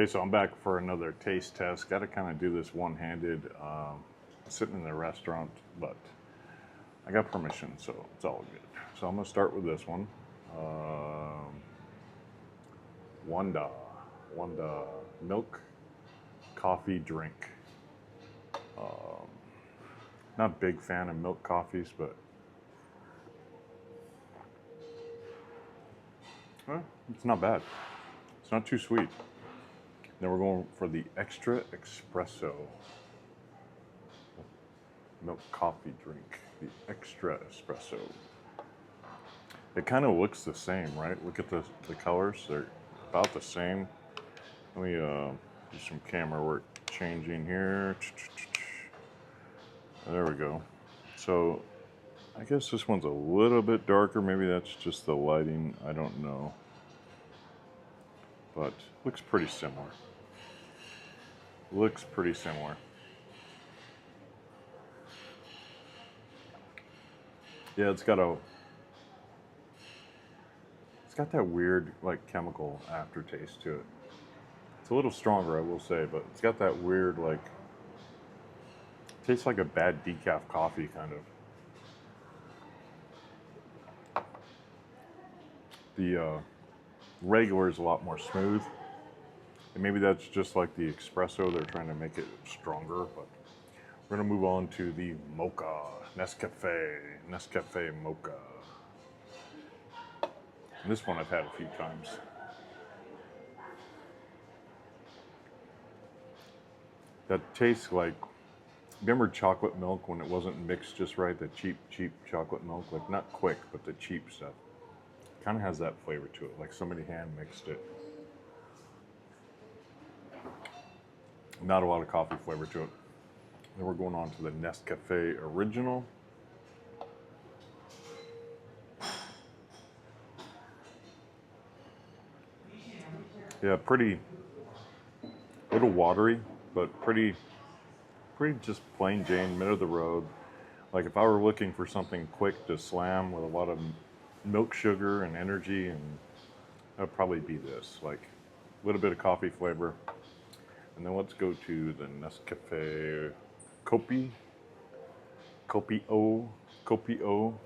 Hey, so I'm back for another taste test. Got to kind of do this one-handed, sitting in the restaurant, but I got permission, so it's all good. So I'm gonna start with this one. Um, Wanda, Wanda milk coffee drink. Um, Not a big fan of milk coffees, but it's not bad. It's not too sweet. Then we're going for the extra espresso milk coffee drink. The extra espresso. It kind of looks the same, right? Look at the colors; they're about the same. Let me do some camera work changing here. There we go. So I guess this one's a little bit darker. Maybe that's just the lighting. I don't know, but looks pretty similar. Looks pretty similar. Yeah, it's got that weird like chemical aftertaste to it. It's a little stronger, I will say, but it's got that weird like tastes like a bad decaf coffee kind of. The regular is a lot more smooth, and maybe that's just like the espresso. They're trying to make it stronger, but we're gonna move on to the mocha Nescafe mocha. And this one I've had a few times. That tastes like, remember chocolate milk when it wasn't mixed just right? The cheap chocolate milk, like not quick, but the cheap stuff. Kind of has that flavor to it, like somebody hand mixed it. Not a lot of coffee flavor to it. Then we're going on to the Nescafe Original. Yeah, pretty, little watery, but pretty just plain Jane, middle of the road. Like if I were looking for something quick to slam with a lot of milk sugar and energy, and that'd probably be this. Like a little bit of coffee flavor. And then let's go to the Nescafe Kopi. Kopi O. Kopi O.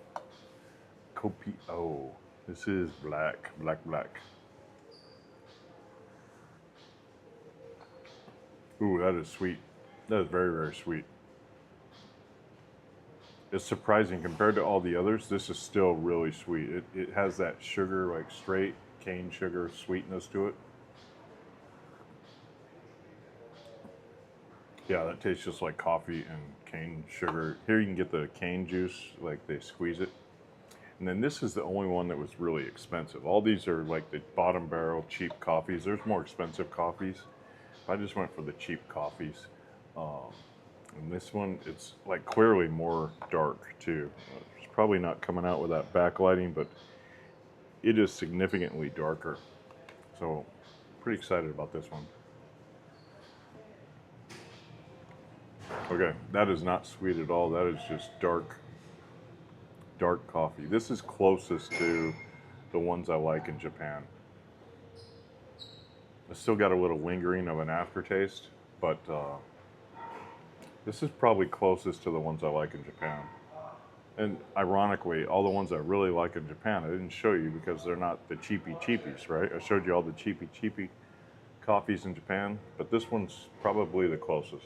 Kopi O. This is black. Ooh, that is sweet. That is very sweet. It's surprising compared to all the others. This is still really sweet. It has that sugar, like straight cane sugar sweetness to it. Yeah, that tastes just like coffee and cane sugar. Here you can get the cane juice, like they squeeze it. And then this is the only one that was really expensive. All these are like the bottom barrel cheap coffees. There's more expensive coffees. I just went for the cheap coffees. Um, and this one, it's like clearly more dark too. It's probably not coming out with that backlighting, but it is significantly darker. So, pretty excited about this one. Okay, that is not sweet at all. That is just dark coffee. This is closest to the ones I like in Japan. It's still got a little lingering of an aftertaste, but this is probably closest to the ones I like in Japan. And ironically, all the ones I really like in Japan, I didn't show you because they're not the cheapy cheapies, right? I showed you all the cheapy coffees in Japan, but this one's probably the closest.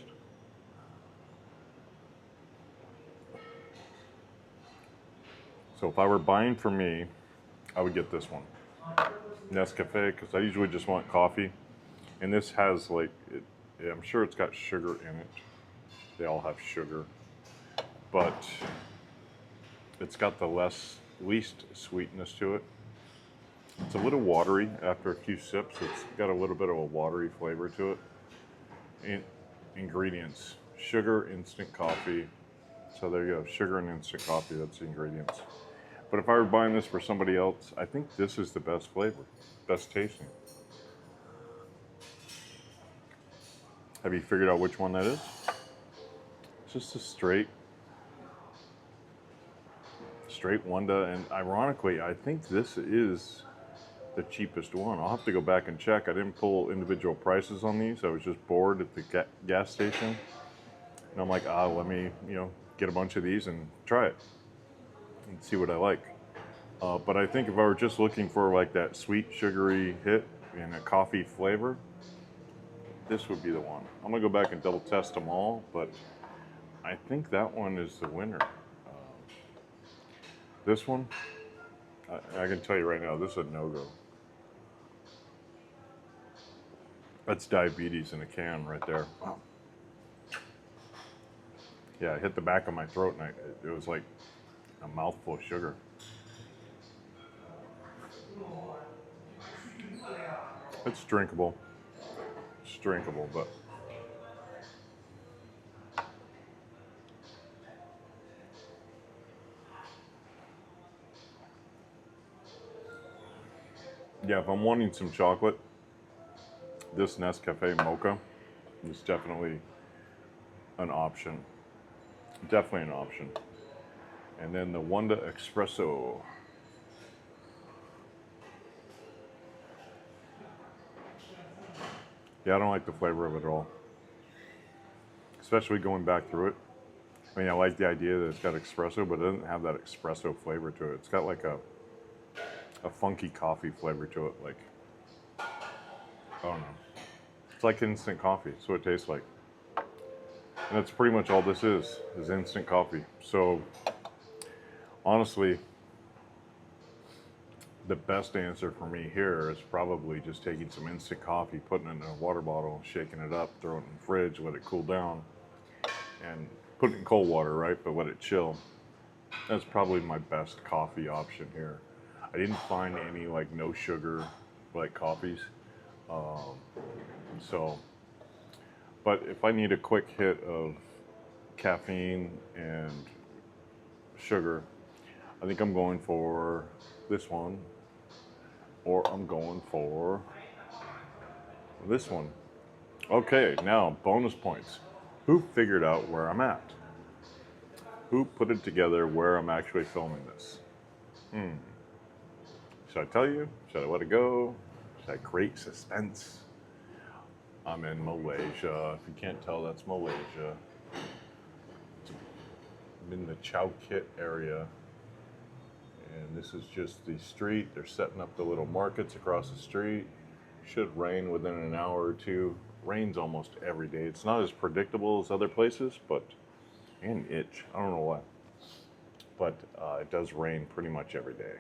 So if I were buying for me, I would get this one, Nescafe, because I usually just want coffee. And this has like, yeah, I'm sure it's got sugar in it. They all have sugar, but it's got the least sweetness to it. It's a little watery after a few sips. It's got a little bit of a watery flavor to it. In, ingredients: sugar, instant coffee. So there you go, sugar and instant coffee. That's the ingredients. But if I were buying this for somebody else, I think this is the best flavor, best tasting. Have you figured out which one that is? It's just a straight Wanda, and ironically, I think this is the cheapest one. I'll have to go back and check. I didn't pull individual prices on these. I was just bored at the gas station. And I'm like, let me, get a bunch of these and try it and see what I like. But I think if I were just looking for like that sweet, sugary hit in a coffee flavor, this would be the one. I'm gonna go back and double test them all, but I think that one is the winner. This one, I can tell you right now, this is a no-go. That's diabetes in a can right there. Wow. Yeah, it hit the back of my throat and it was like a mouthful of sugar. It's drinkable. It's drinkable, but yeah, if I'm wanting some chocolate, this Nescafe Mocha is definitely an option. Definitely an option. And then the Wanda Espresso. Yeah, I don't like the flavor of it at all. Especially going back through it. I mean, I like the idea that it's got espresso, but it doesn't have that espresso flavor to it. It's got like a funky coffee flavor to it. Like, I don't know. It's like instant coffee. That's what it tastes like. And that's pretty much all this is instant coffee. So, honestly, the best answer for me here is probably just taking some instant coffee, putting it in a water bottle, shaking it up, throwing it in the fridge, let it cool down, and put it in cold water, right? But let it chill. That's probably my best coffee option here. I didn't find any like no sugar like coffees. So, but if I need a quick hit of caffeine and sugar, I think I'm going for this one, or I'm going for this one. Okay, now bonus points. Who figured out where I'm at? Who put it together where I'm actually filming this? Should I tell you? Should I let it go? Should I create suspense? I'm in Malaysia. If you can't tell, that's Malaysia. I'm in the Chow Kit area. And this is just the street. They're setting up the little markets across the street. Should rain within an hour or two. Rains almost every day. It's not as predictable as other places, but and itch. I don't know why. But it does rain pretty much every day.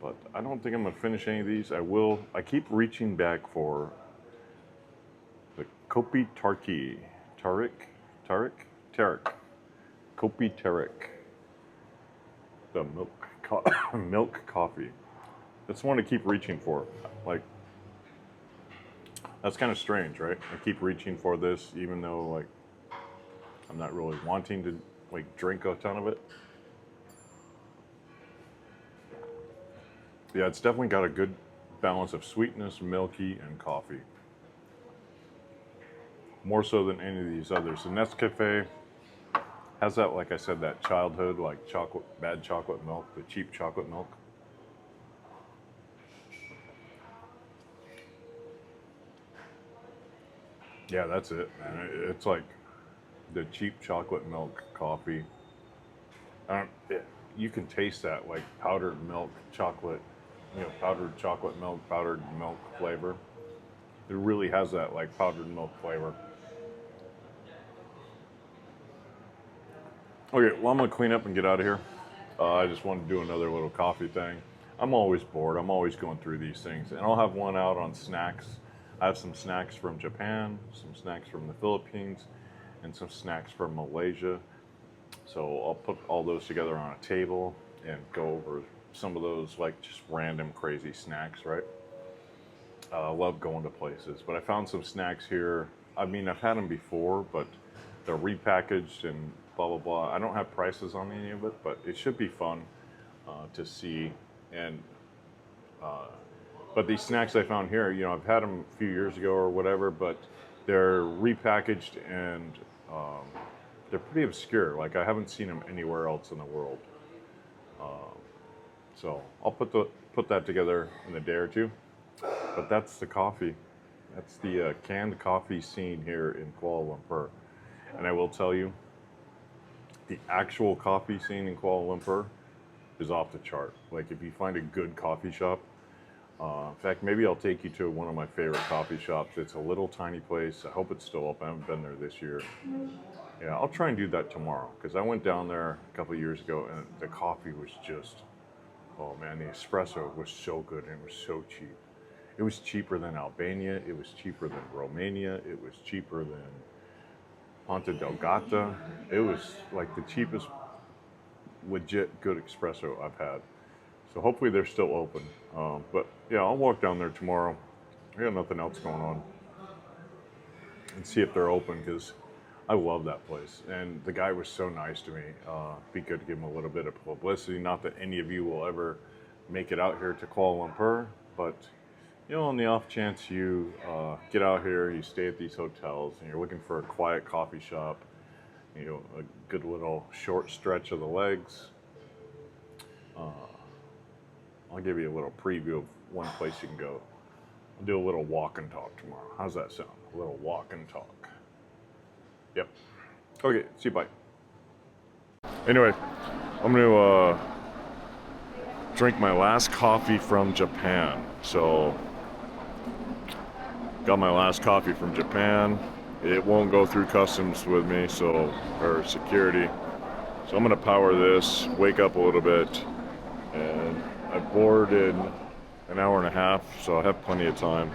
But I don't think I'm gonna finish any of these. I will. I keep reaching back for the Kopi Tarki. Tarik. Kopi Tarik. The milk coffee. That's the one I keep reaching for. Like, that's kind of strange, right? I keep reaching for this even though like I'm not really wanting to like drink a ton of it. Yeah, it's definitely got a good balance of sweetness, milky, and coffee. More so than any of these others. The Nescafe has that, like I said, that childhood, like bad chocolate milk, the cheap chocolate milk. Yeah, that's it, man. It's like the cheap chocolate milk coffee. You can taste that, like powdered milk chocolate, powdered chocolate milk, powdered milk flavor. It really has that like powdered milk flavor. Okay, well, I'm gonna clean up and get out of here. I just wanted to do another little coffee thing. I'm always bored. I'm always going through these things, and I'll have one out on snacks. I have some snacks from Japan, some snacks from the Philippines, and some snacks from Malaysia. So I'll put all those together on a table and go over some of those like just random crazy snacks, right? I love going to places, but I found some snacks here. I mean, I've had them before, but they're repackaged and blah blah blah. I don't have prices on any of it, but it should be fun to see. And but these snacks I found here, I've had them a few years ago or whatever, but they're repackaged and they're pretty obscure. Like I haven't seen them anywhere else in the world. So I'll put that together in a day or two. But that's the coffee. That's the canned coffee scene here in Kuala Lumpur. And I will tell you, the actual coffee scene in Kuala Lumpur is off the chart. Like if you find a good coffee shop, in fact, maybe I'll take you to one of my favorite coffee shops. It's a little tiny place. I hope it's still open. I haven't been there this year. Yeah, I'll try and do that tomorrow because I went down there a couple of years ago and the coffee was just, oh man, the espresso was so good and it was so cheap. It was cheaper than Albania. It was cheaper than Romania. It was cheaper than Ponta Delgata. It was like the cheapest legit good espresso I've had. So hopefully they're still open. But yeah, I'll walk down there tomorrow. I got nothing else going on. And see if they're open because I love that place. And the guy was so nice to me. Be good to give him a little bit of publicity. Not that any of you will ever make it out here to Kuala Lumpur, but you know, on the off chance you get out here, you stay at these hotels, and you're looking for a quiet coffee shop, you know, a good little short stretch of the legs, I'll give you a little preview of one place you can go. I'll do a little walk and talk tomorrow. How's that sound? A little walk and talk. Yep. Okay, see you, bye. Anyway, I'm gonna drink my last coffee from Japan. So, got my last coffee from Japan. It won't go through customs with me, or security. So I'm gonna power this, wake up a little bit, and I board in an hour and a half, so I have plenty of time.